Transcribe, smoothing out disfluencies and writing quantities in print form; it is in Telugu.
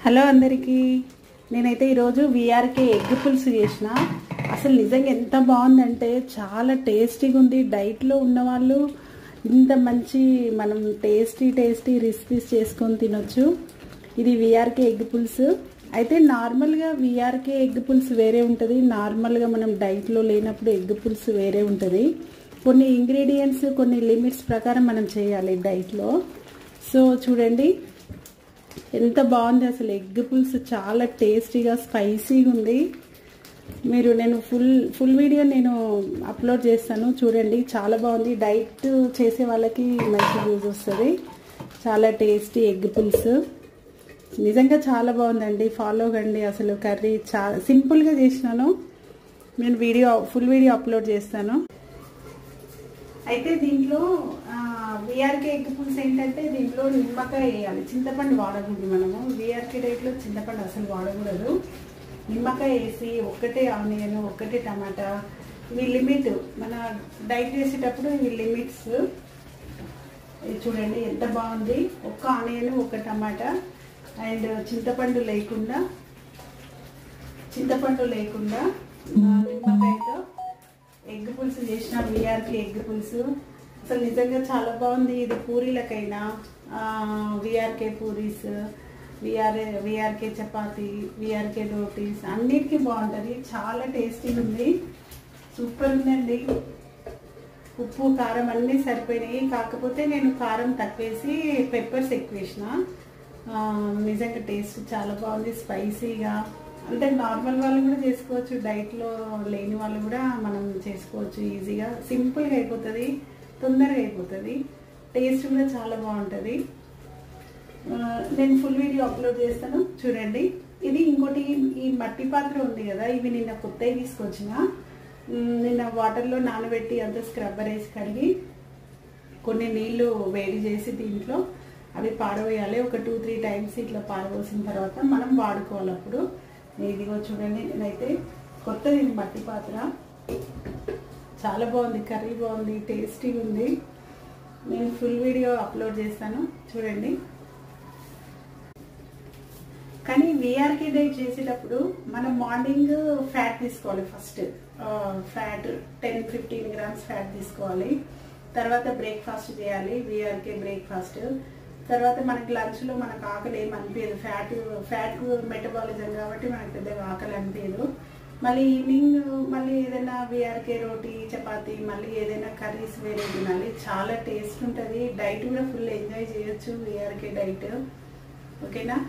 హలో అందరికీ నేనైతే ఈరోజు విఆర్కే ఎగ్ పులుసు చేసిన. అసలు నిజంగా ఎంత బాగుందంటే చాలా టేస్టీగా ఉంది. డైట్లో ఉన్నవాళ్ళు ఇంత మంచి మనం టేస్టీ రెసిపీస్ చేసుకొని తినొచ్చు. ఇది విఆర్కే ఎగ్ పులుసు. అయితే నార్మల్గా విఆర్కే ఎగ్ పులుసు వేరే ఉంటుంది, నార్మల్గా మనం డైట్లో లేనప్పుడు ఎగ్ పులుసు వేరే ఉంటుంది. కొన్ని ఇంగ్రీడియంట్స్ కొన్ని లిమిట్స్ ప్రకారం మనం చేయాలి డైట్లో. సో చూడండి ఎంత బాగుంది. అసలు ఎగ్ పులుసు చాలా టేస్టీగా స్పైసీగా ఉంది. నేను ఫుల్ వీడియో నేను అప్లోడ్ చేస్తాను, చూడండి. చాలా బాగుంది. డైట్ చేసే వాళ్ళకి మంచి యూజ్ వస్తుంది. చాలా టేస్టీ ఎగ్ పులుసు నిజంగా చాలా బాగుందండి. ఫాలో కండి. అసలు కర్రీ చాలా సింపుల్గా చేసినాను. నేను ఫుల్ వీడియో అప్లోడ్ చేస్తాను. అయితే దీంట్లో విఆర్కే ఎగ్ పులుసు ఏంటంటే దీంట్లో నిమ్మకాయ వేయాలి, చింతపండు వాడకూడదు. మనము విఆర్కే డైట్లో చింతపండు అసలు వాడకూడదు. నిమ్మకాయ వేసి ఒక్కటే ఆనియన్ ఒక్కటే టమాటా, ఇవి లిమిట్. మన డైట్ చేసేటప్పుడు ఇవి లిమిట్స్. చూడండి ఎంత బాగుంది. ఒక్క ఆనియన్ ఒక్క టమాటా అండ్ చింతపండు లేకుండా నిమ్మకాయతో ఎగ్ పులుసు చేసిన విఆర్కే ఎగ్ పులుసు. అసలు నిజంగా చాలా బాగుంది. ఇది పూరీలకైనా VRK puris, VRK chapati, VRK rotis అన్నిటికీ బాగుంటుంది. చాలా టేస్టీగా ఉంది. సూపర్ ఉందండి. ఉప్పు కారం అన్నీ సరిపోయినాయి. కాకపోతే నేను కారం తక్కువేసి పెప్పర్స్ ఎక్కువ వేసిన. నిజంగా టేస్ట్ చాలా బాగుంది. స్పైసీగా అంటే నార్మల్ వాళ్ళు కూడా చేసుకోవచ్చు, డైట్లో లేని వాళ్ళు కూడా మనం చేసుకోవచ్చు ఈజీగా. సింపుల్గా అయిపోతుంది, తొందరగా అయిపోతుంది. టేస్ట్ కూడా చాలా బాగుంటుంది. నేను ఫుల్ వీడియో అప్లోడ్ చేస్తాను, చూడండి. ఇది ఇంకోటి, ఈ మట్టి పాత్ర ఉంది కదా, ఇవి నిన్న కొత్తవి తీసుకొచ్చిన. నిన్న వాటర్లో నానబెట్టి అంత స్క్రబ్బర్ వేసి కడిగి కొన్ని నీళ్లు వేడి చేసి దీంట్లో అవి పారవేయాలి. ఒక 2-3 టైమ్స్ ఇట్లా పారవేసిన తర్వాత మనం వాడుకోవాలి. అప్పుడు ఇదిగో చూడండి, నేనైతే కొత్తది మట్టి పాత్ర. చాలా బాగుంది, కర్రీ బాగుంది, టేస్టీగా ఉంది. నేను ఫుల్ వీడియో అప్లోడ్ చేస్తాను, చూడండి. కానీ విఆర్కే డైట్ చేసేటప్పుడు మనం మార్నింగ్ ఫ్యాట్ తీసుకోవాలి. ఫస్ట్ ఫ్యాట్ 10-15 గ్రామ్స్ ఫ్యాట్ తీసుకోవాలి. తర్వాత బ్రేక్ఫాస్ట్ చేయాలి, విఆర్కే బ్రేక్ఫాస్ట్. తర్వాత మనకి లంచ్లో మనకు ఆకలి ఏమి అనిపించదు. ఫ్యాట్ మెటబాలిజం కాబట్టి మనకు పెద్దగా ఆకలి అనిపించదు. మళ్ళీ ఈవినింగ్ మళ్ళీ ఏదైనా విఆర్కే రోటీ చపాతీ, మళ్ళీ ఏదైనా కర్రీస్ వేరే తినాలి. చాలా టేస్ట్ ఉంటుంది. డైట్ కూడా ఫుల్ ఎంజాయ్ చేయొచ్చు విఆర్కే డైట్. ఓకేనా?